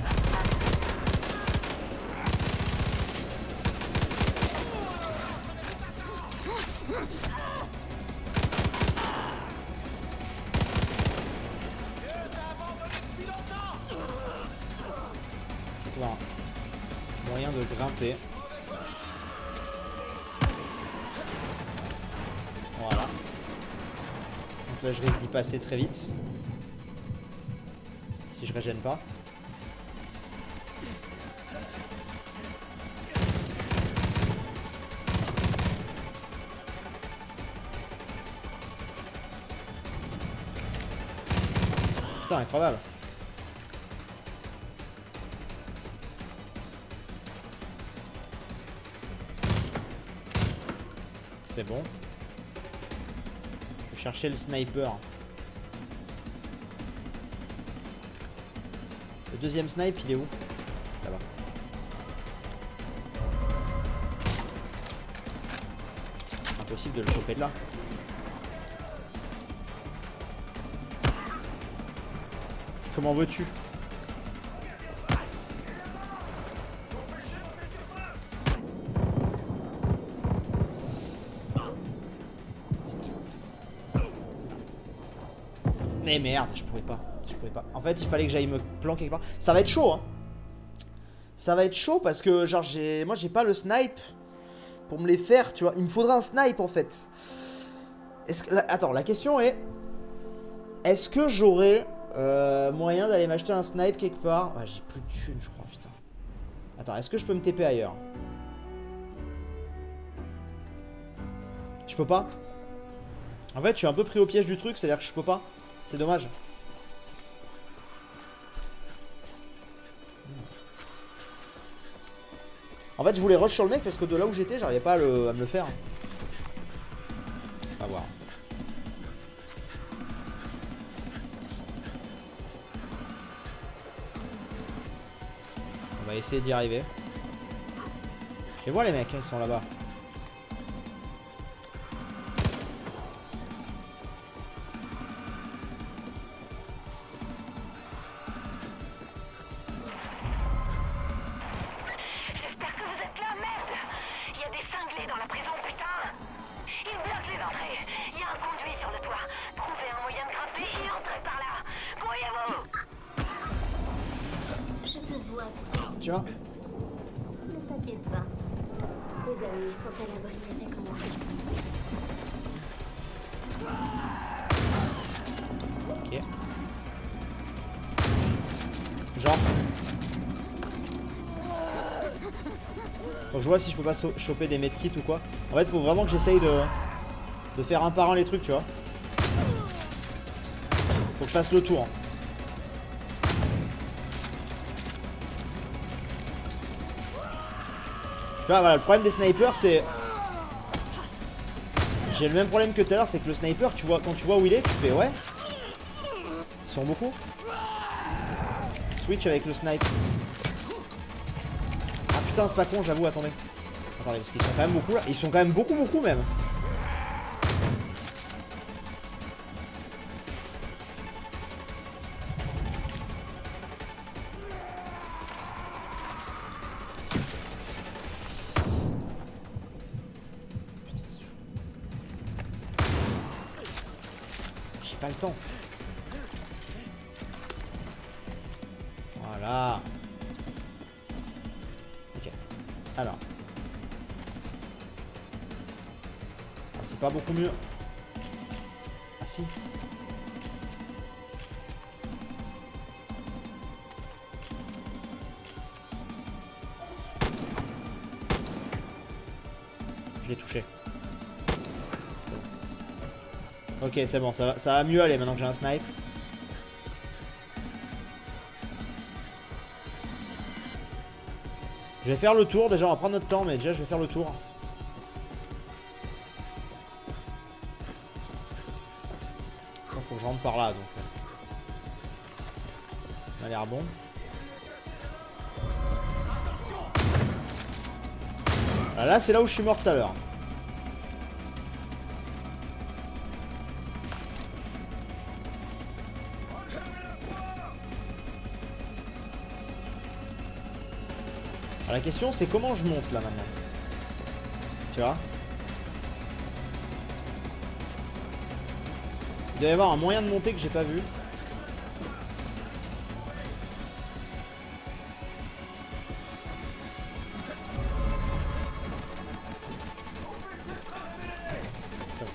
Speaker 1: Je trouve un moyen de grimper. Voilà. Donc là je risque d'y passer très vite. Si je régène pas. Putain, incroyable. C'est bon. Je vais chercher le sniper. Le deuxième snipe, il est où? Là-bas. Impossible de le choper de là. Comment veux-tu? Mais merde, je pouvais pas. Je pouvais pas. En fait, il fallait que j'aille me planquer quelque part. Ça va être chaud, hein. Ça va être chaud parce que, genre, moi, j'ai pas le snipe pour me les faire, tu vois. Il me faudra un snipe, en fait. Attends, la question est... Est-ce que j'aurai Moyen d'aller m'acheter un snipe quelque part. Ah, j'ai plus de thunes, je crois, putain. Attends, est-ce que je peux me TP ailleurs? Je peux pas? En fait, je suis un peu pris au piège du truc, c'est-à-dire que je peux pas. C'est dommage. En fait, je voulais rush sur le mec parce que de là où j'étais, j'arrivais pas à me le faire. On va voir. On va essayer d'y arriver. Je les vois les mecs, ils sont là-bas.
Speaker 2: J'espère que vous êtes là, merde! Il y a des cinglés dans la prison, putain! Ils bloquent les entrées! Il y a un conduit sur le toit! Trouvez un moyen de grimper et entrez par là! Courriez-vous!
Speaker 4: Je te vois, toi.
Speaker 1: Tu vois?
Speaker 4: Ne t'inquiète pas. Tes amis sont à l'abri avec moi.
Speaker 1: Ok. Genre. Faut que je vois si je peux pas choper des medkits ou quoi. En fait, faut vraiment que j'essaye de faire un par un les trucs, tu vois. Faut que je fasse le tour. Tu vois, voilà, le problème des snipers, c'est... J'ai le même problème que tout à l'heure, c'est que le sniper, tu vois, quand tu vois où il est, tu fais ouais. Ils sont beaucoup. Switch avec le snipe. Ah putain, c'est pas con, j'avoue, attendez. Attendez, parce qu'ils sont quand même beaucoup là. Ils sont quand même beaucoup même. J'ai pas le temps. Voilà. Ok. Alors. Ah, c'est pas beaucoup mieux. Ah si. Je l'ai touché. Ok, c'est bon, ça va mieux aller maintenant que j'ai un snipe. Je vais faire le tour, déjà on va prendre notre temps, mais déjà je vais faire le tour. Il faut que je rentre par là, donc. Ça a l'air bon. Là, c'est là où je suis mort tout à l'heure. La question c'est comment je monte là maintenant. Tu vois? Il doit y avoir un moyen de monter que j'ai pas vu. C'est bon.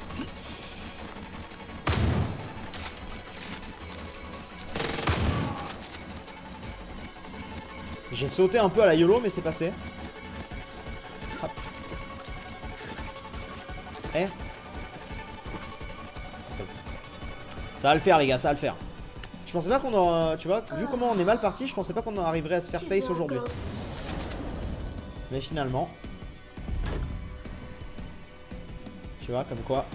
Speaker 1: J'ai sauté un peu à la YOLO mais c'est passé. Hop. Eh. Ça va le faire les gars, ça va le faire. Je pensais pas qu'on aurait... Tu vois, vu comment on est mal parti, je pensais pas qu'on arriverait à se faire face aujourd'hui. Mais finalement... Tu vois, comme quoi...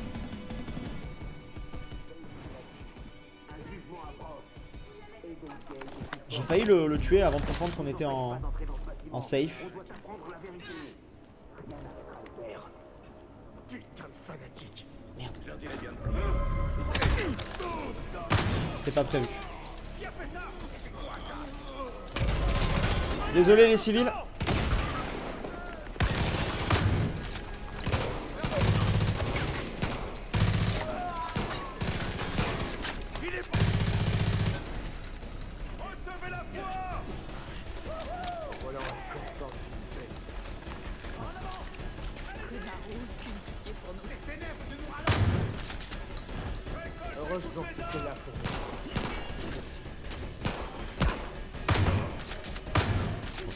Speaker 1: J'ai failli le tuer avant de comprendre qu'on était en safe. Merde. C'était pas prévu. Désolé les civils.
Speaker 7: Heureusement que tu es là pour nous.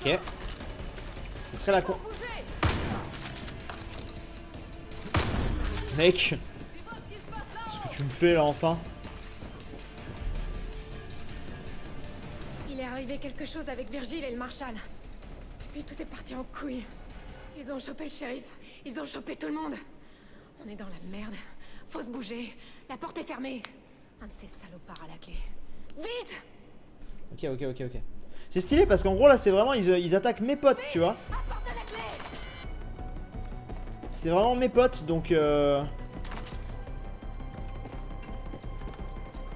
Speaker 1: Ok. C'est très la con. Mec, qu'est-ce que tu me fais là enfin?
Speaker 7: Il est arrivé quelque chose avec Virgile et le Marshal. Puis tout est parti en couille. Ils ont chopé le shérif. Ils ont chopé tout le monde. On est dans la merde. Faut se bouger. La porte est fermée. Un de ces salopards à la clé. Vite!
Speaker 1: Ok. C'est stylé parce qu'en gros là c'est vraiment ils attaquent mes potes, tu vois. C'est vraiment mes potes donc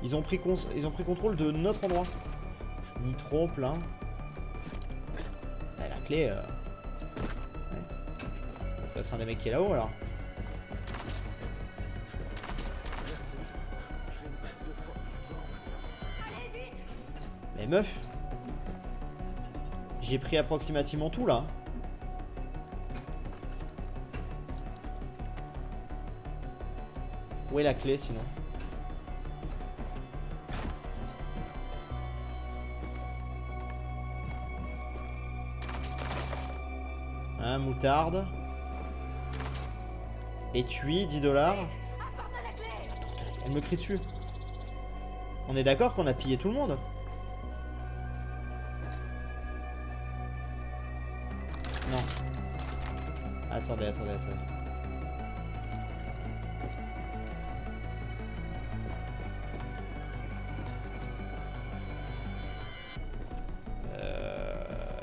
Speaker 1: ils ont pris contrôle de notre endroit. Nitro plein. Ah, la clé ouais. Ça doit être un des mecs qui est là-haut alors. Mais meuf, j'ai pris approximativement tout là. Où est la clé sinon? Hein, moutarde. Étui, 10 $. Elle me crie dessus. On est d'accord qu'on a pillé tout le monde? Non. Attendez.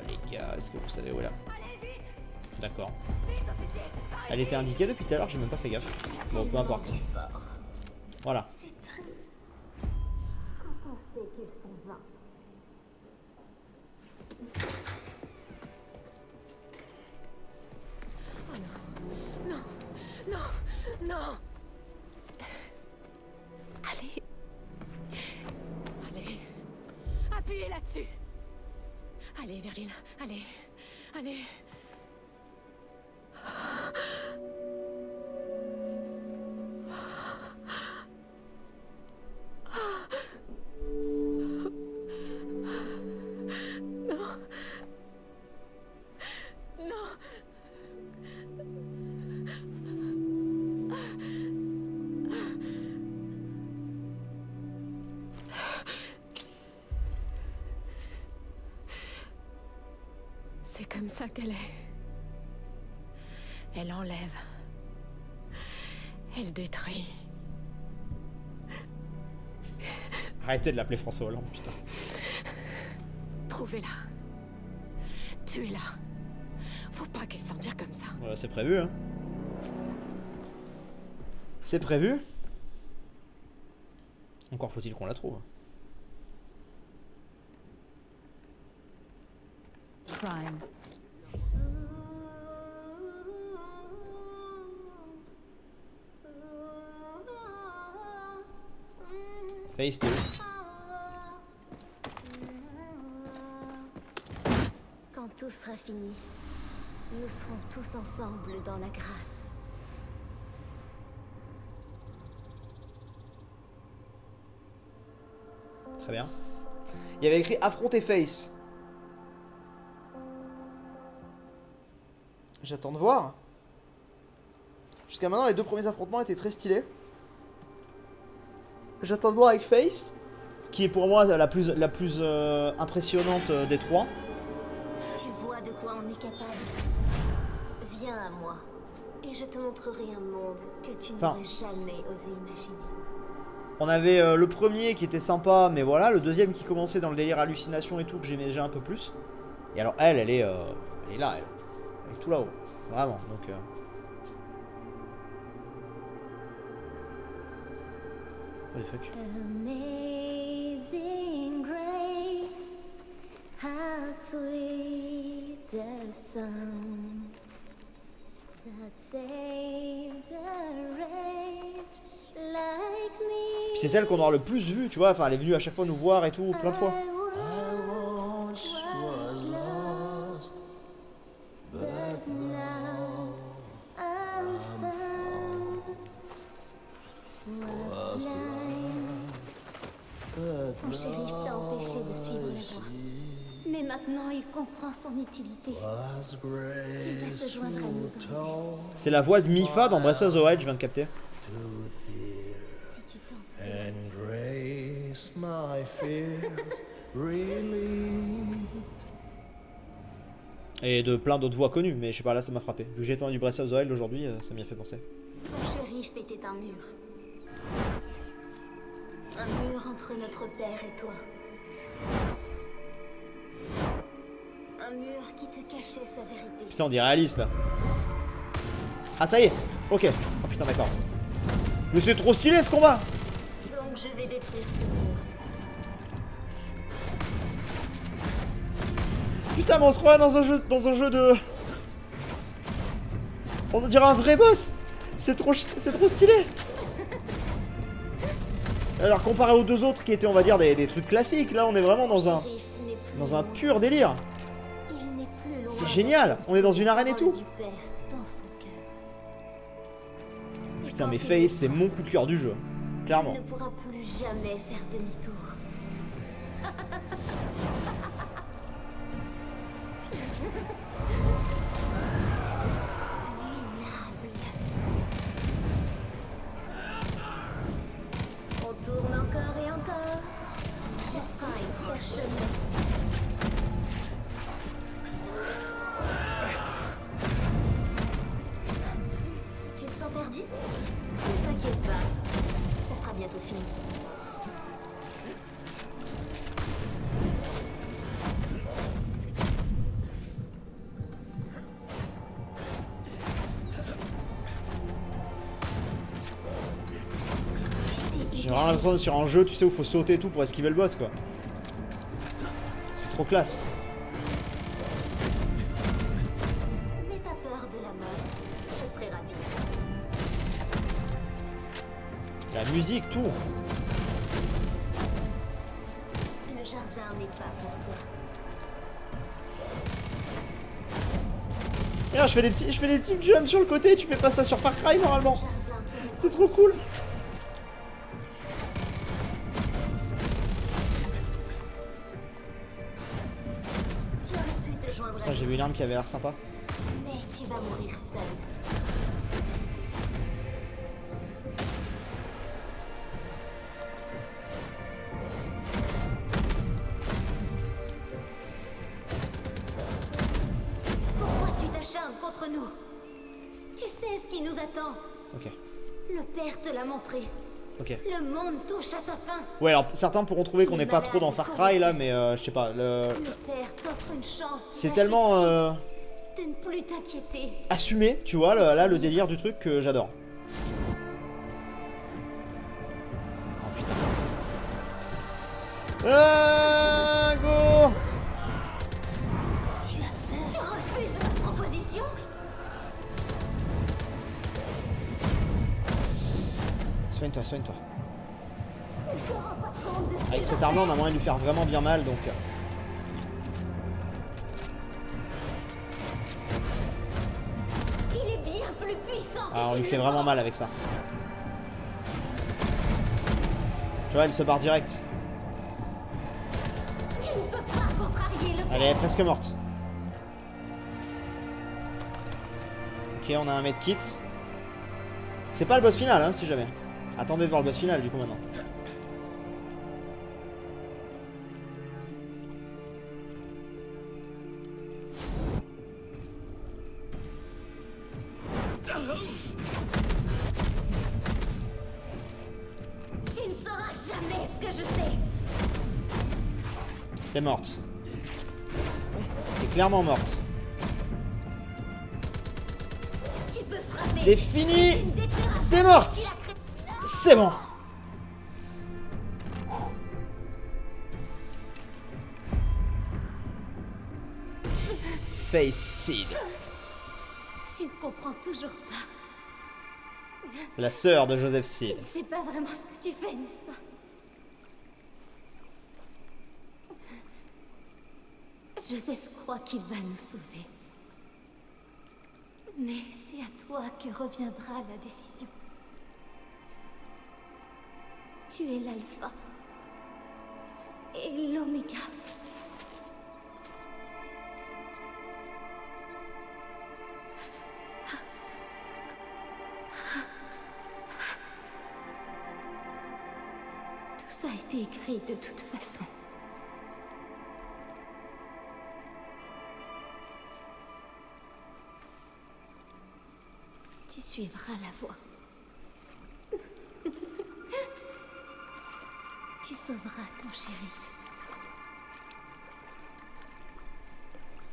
Speaker 1: Les gars, est-ce que vous savez où elle est? D'accord. Elle était indiquée depuis tout à l'heure, j'ai même pas fait gaffe. Bon, peu importe. Voilà.
Speaker 7: Non! Allez. Appuyez là-dessus. Allez, Virgile. Allez. C'est comme ça qu'elle est. Elle enlève. Elle détruit.
Speaker 1: Arrêtez de l'appeler François Hollande, putain.
Speaker 7: Trouvez-la. Tuez-la. Faut pas qu'elle s'en tire comme ça.
Speaker 1: Voilà, c'est prévu, hein. C'est prévu. Encore faut-il qu'on la trouve.
Speaker 8: Prime.
Speaker 1: Face, t'es où?
Speaker 4: Quand tout sera fini, nous serons tous ensemble dans la grâce.
Speaker 1: Très bien. Il y avait écrit affronter Face. J'attends de voir. Jusqu'à maintenant, les deux premiers affrontements étaient très stylés. J'attends de voir avec Face, qui est pour moi la plus impressionnante des trois.
Speaker 4: Tu vois de quoi on est capable. Viens à moi, et je te montrerai un monde que tu n'aurais jamais osé imaginer.
Speaker 1: On avait le premier qui était sympa, mais voilà, le deuxième qui commençait dans le délire hallucination et tout, que j'aimais déjà un peu plus. Et alors elle est là, elle est tout là-haut, vraiment, donc... What the fuck?
Speaker 4: Amazing grace, how sweet the sound that saved a wretch like me.
Speaker 1: Puis c'est celle qu'on aura le plus vue, tu vois, enfin elle est venue à chaque fois nous voir et tout, plein de fois.
Speaker 4: Ton shérif t'a empêché de suivre la voie. Mais maintenant, il comprend son utilité. Il va se joindre à nous dans
Speaker 1: C'est la voix de Mifa dans Breath of the Wild, je viens de capter.
Speaker 4: si tu tentes.
Speaker 8: And grace my fears relieve.
Speaker 1: Et de plein d'autres voix connues, mais je sais pas, là ça m'a frappé. Vu que j'ai tourné du Breath of the Wild aujourd'hui, ça m'y a fait penser.
Speaker 4: Ton shérif était un mur. Un mur entre notre père et toi. Un mur qui te cachait sa vérité.
Speaker 1: Putain, on dirait Alice là. Ah, ça y est. Ok. Oh putain, d'accord. Mais c'est trop stylé ce combat.
Speaker 4: Donc je vais détruire ce mur.
Speaker 1: Putain, mais on se croit dans un jeu de... On dirait un vrai boss. C'est trop stylé. Alors comparé aux deux autres qui étaient, on va dire, des trucs classiques, là on est vraiment dans un pur délire. C'est génial. On est dans une arène et tout. Putain, mais Faye, c'est mon coup de cœur du jeu. Clairement.
Speaker 4: Il ne pourra plus jamais faire demi-tour. On tourne encore et encore. Jusqu'à une personne. Tu te sens perdu? Ne t'inquiète pas, ça sera bientôt fini.
Speaker 1: J'ai vraiment l'impression d'être sur un jeu, tu sais, où faut sauter et tout pour esquiver le boss, quoi. C'est trop classe.
Speaker 4: N'aie pas peur de la mort, je serai rapide.
Speaker 1: La musique, tout.
Speaker 4: Le jardin n'est pas pour toi.
Speaker 1: Regarde, je fais des petits jumps sur le côté, tu fais pas ça sur Far Cry normalement. C'est trop cool.
Speaker 4: Tu aurais pu te joindre à
Speaker 1: Putain, j'ai vu une arme qui avait l'air sympa.
Speaker 4: mais tu vas mourir seul. Pourquoi tu t'acharnes contre nous? Tu sais ce qui nous attend.
Speaker 1: Ok,
Speaker 4: Le père te l'a montré.
Speaker 1: ok.
Speaker 4: Le monde touche à sa fin.
Speaker 1: Ouais, alors certains pourront trouver qu'on n'est pas trop dans Far Cry là, mais je sais pas.
Speaker 4: Le père t'offre une chance.
Speaker 1: C'est
Speaker 4: magique
Speaker 1: tellement
Speaker 4: de ne plus t'inquiéter.
Speaker 1: assumé, tu vois, là, le délire du truc que j'adore. Oh putain. Ah, go!
Speaker 4: Tu refuses ma proposition?
Speaker 1: Soigne-toi, soigne-toi. Avec cette arme là, on a moyen de lui faire vraiment bien mal, donc...
Speaker 4: Il est bien plus puissant.
Speaker 1: Ah, on lui fait vraiment mal avec ça. Tu vois, elle se barre direct.
Speaker 4: Tu ne peux pas contrarier le
Speaker 1: Elle est presque morte. Ok, on a un medkit. C'est pas le boss final, hein, si jamais. Attendez de voir le boss final, du coup, maintenant.
Speaker 4: Tu ne sauras jamais ce que je sais.
Speaker 1: T'es morte. T'es clairement morte.
Speaker 4: Tu peux frapper.
Speaker 1: T'es fini.
Speaker 4: Tu ne détruiras
Speaker 1: T'es
Speaker 4: jamais
Speaker 1: morte.
Speaker 4: ce qu'il a créé.
Speaker 1: C'est bon. Face Seed.
Speaker 4: Tu ne comprends toujours pas.
Speaker 1: La sœur de Joseph Seed.
Speaker 4: Tu ne sais pas vraiment ce que tu fais, n'est-ce pas? Joseph croit qu'il va nous sauver. Mais c'est à toi que reviendra la décision. Tu es l'alpha et l'oméga. été écrit de toute façon. Tu suivras la voie. Tu sauveras ton shérif.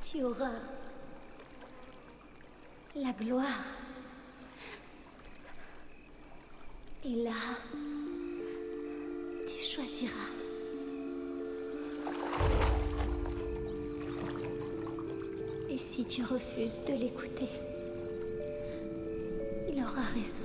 Speaker 4: Tu auras la gloire. Et là, tu choisiras. Et si tu refuses de l'écouter, il aura raison.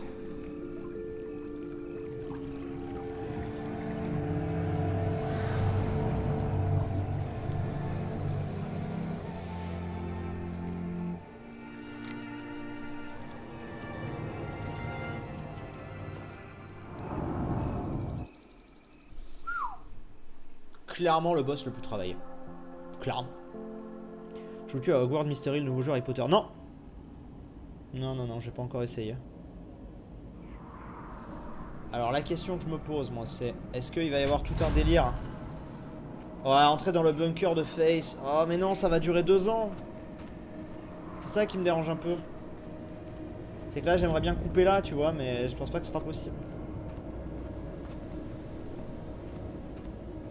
Speaker 1: Clairement le boss le plus travaillé. Clairement. Joues-tu à Hogwarts Mystery, le nouveau jeu Harry Potter? Non. Non, j'ai pas encore essayé. Alors la question que je me pose moi c'est, est-ce qu'il va y avoir tout un délire? On va entrer dans le bunker de Face. Oh mais non, ça va durer 2 ans. C'est ça qui me dérange un peu. C'est que là j'aimerais bien couper là, tu vois, mais je pense pas que ce sera possible.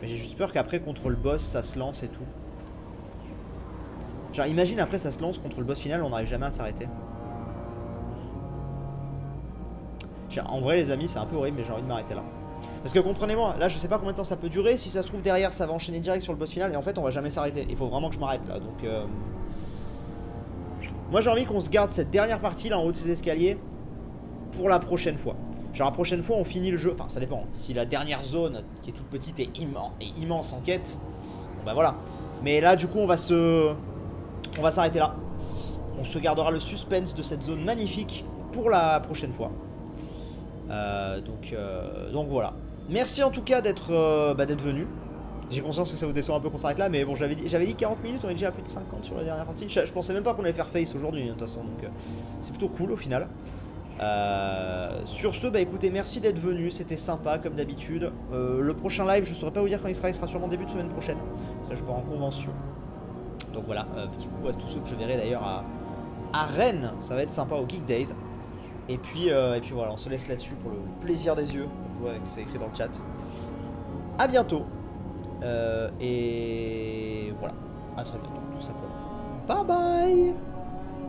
Speaker 1: Mais j'ai juste peur qu'après contre le boss ça se lance et tout. Genre imagine après ça se lance contre le boss final, on n'arrive jamais à s'arrêter. En vrai les amis c'est un peu horrible mais j'ai envie de m'arrêter là. Parce que comprenez-moi, là je sais pas combien de temps ça peut durer, si ça se trouve derrière ça va enchaîner direct sur le boss final et en fait on va jamais s'arrêter. Il faut vraiment que je m'arrête là donc moi j'ai envie qu'on se garde cette dernière partie là en haut de ces escaliers pour la prochaine fois. Genre la prochaine fois on finit le jeu, enfin ça dépend, si la dernière zone qui est toute petite est immense en quête, bon bah voilà. Mais là du coup on va s'arrêter là. On se gardera le suspense de cette zone magnifique pour la prochaine fois. Donc voilà. Merci en tout cas d'être venu. J'ai conscience que ça vous déçoit un peu qu'on s'arrête là, mais bon j'avais dit 40 minutes, on est déjà à plus de 50 sur la dernière partie. Je pensais même pas qu'on allait faire Face aujourd'hui de toute façon, donc c'est plutôt cool au final. Sur ce, bah écoutez, merci d'être venu, c'était sympa comme d'habitude. Le prochain live, je saurais pas vous dire quand il sera sûrement début de semaine prochaine. Parce que je pars en convention. Donc voilà, petit coucou à tous ceux que je verrai d'ailleurs à Rennes, ça va être sympa au Geek Days. Et puis voilà, on se laisse là-dessus pour le plaisir des yeux. On voit que c'est écrit dans le chat. A bientôt. Et voilà, à très bientôt tout simplement. Bye bye.